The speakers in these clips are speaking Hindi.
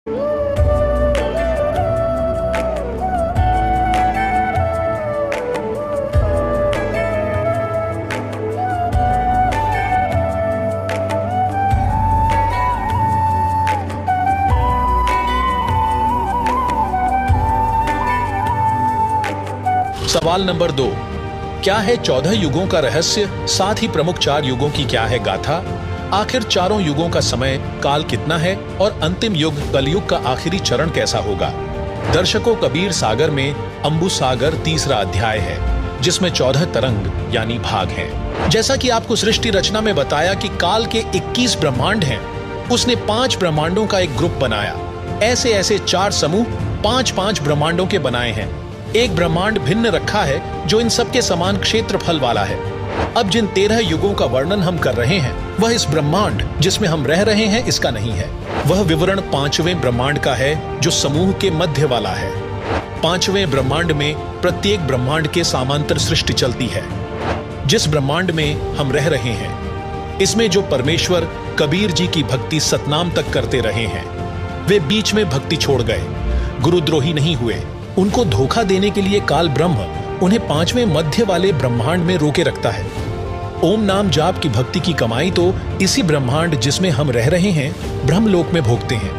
सवाल नंबर 2, क्या है 14 युगों का रहस्य, साथ ही प्रमुख 4 युगों की क्या है गाथा? आखिर चारों युगों का समय काल कितना है और अंतिम युग कलयुग का आखिरी चरण कैसा होगा? दर्शकों, कबीर सागर में अंबु सागर तीसरा अध्याय है, जिसमें 14 तरंग यानी भाग हैं। जैसा कि आपको सृष्टि रचना में बताया कि काल के 21 ब्रह्मांड हैं, उसने 5 ब्रह्मांडों का एक ग्रुप बनाया। ऐसे ऐसे 4 समूह 5-5 ब्रह्मांडों के बनाए हैं। एक ब्रह्मांड भिन्न रखा है जो इन सबके समान क्षेत्रफल वाला है। अब जिन 13 युगों का वर्णन हम कर रहे हैं, वह इस ब्रह्मांड जिसमें हम रह रहे हैं इसका नहीं है। वह विवरण 5वें ब्रह्मांड का है, जो समूह के मध्य वाला है। 5वें ब्रह्मांड में प्रत्येक ब्रह्मांड के समांतर सृष्टि चलती है। जिस ब्रह्मांड में हम रह रहे हैं, इसमें जो परमेश्वर कबीर जी की भक्ति सतनाम तक करते रहे हैं, वे बीच में भक्ति छोड़ गए, गुरुद्रोही नहीं हुए। उनको धोखा देने के लिए काल ब्रह्म उन्हें 5वें मध्य वाले ब्रह्मांड में रोके रखता है। ओम नाम जाप की भक्ति की कमाई तो इसी ब्रह्मांड जिसमें हम रह रहे हैं ब्रह्मलोक में भोगते हैं।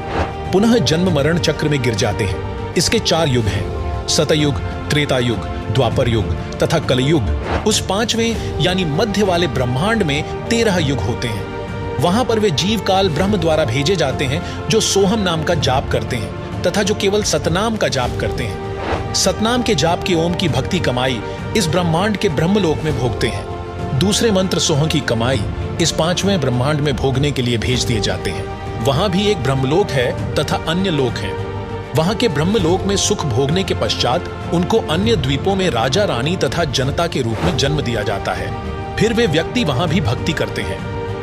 पुनः जन्म मरण चक्र में गिर जाते हैं। इसके 4 युग हैं, सतयुग, त्रेता युग, द्वापर युग तथा कलयुग। उस 5वें यानी मध्य वाले ब्रह्मांड में 13 युग होते हैं। वहां पर वे जीव काल ब्रह्म द्वारा भेजे जाते हैं, जो सोहम नाम का जाप करते हैं तथा जो केवल सतनाम का जाप करते हैं। सतनाम के जाप के ओम की भक्ति कमाई इस ब्रह्मांड के ब्रह्मलोक में भोगते हैं। दूसरे मंत्र सोह की कमाई इस 5वें ब्रह्मांड में भोगने के लिए भेज दिए जाते हैं। वहां भी एक ब्रह्मलोक है तथा अन्य लोक हैं। वहां के ब्रह्मलोक में सुख भोगने के पश्चात उनको अन्य द्वीपों में राजा रानी तथा जनता के रूप में जन्म दिया जाता है। फिर वे व्यक्ति वहां भी भक्ति करते हैं।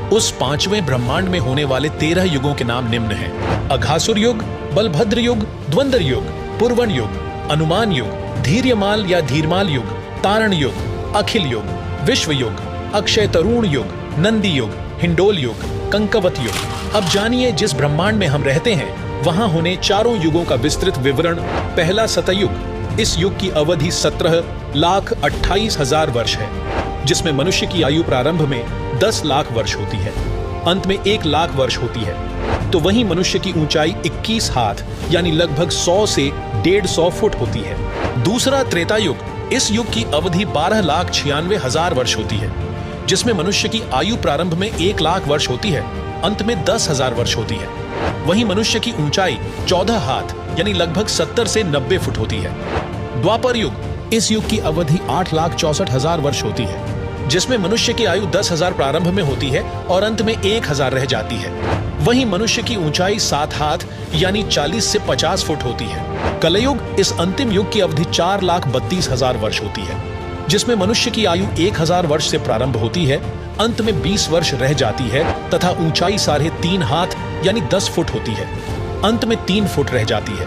उस 5वें ब्रह्मांड में होने वाले 13 युगों के नाम निम्न हैं: अघासुर युग, बलभद्र युग, द्वंद्व युग, पूर्वन युग, अनुमान युग, धीर्यमाल या धीरमाल युग, तारण युग, अखिल युग, विश्व युग, अक्षय तरुण युग, नंदी युग, हिंडोल युग, कंकवत युग। अब जानिए, जिस ब्रह्मांड में हम रहते हैं वहां होने चारों युगों का विस्तृत विवरण। पहला सतयुग। इस युग की अवधि 17,28,000 वर्ष है, जिसमें मनुष्य की आयु प्रारंभ में 10 लाख वर्ष होती है, अंत में 1 लाख वर्ष होती है। तो वहीं मनुष्य की ऊंचाई 21 हाथ यानी लगभग 100 से 150 फुट होती है। दूसरा त्रेता युग। इस युग की अवधि 12,96,000 वर्ष होती है, जिसमें मनुष्य की आयु प्रारंभ में 1 लाख वर्ष होती है, अंत में 10,000 वर्ष होती है। वहीं मनुष्य की ऊंचाई 14 हाथ यानी लगभग 70 से 90 फुट होती है। द्वापर युग। इस युग की अवधि 8,64,000 वर्ष होती है, जिसमें मनुष्य की आयु 10,000 प्रारंभ में होती है और अंत में 1,000 रह जाती है। वहीं मनुष्य की ऊंचाई 7 हाथ यानी 40 से 50 फुट होती है। कलयुग। इस अंतिम युग की अवधि 4,32,000 वर्ष होती है, जिसमें मनुष्य की आयु 1,000 वर्ष से प्रारंभ होती है, अंत में 20 वर्ष रह जाती है तथा ऊंचाई 3.5 हाथ यानी 10 फुट होती है, अंत में 3 फुट रह जाती है।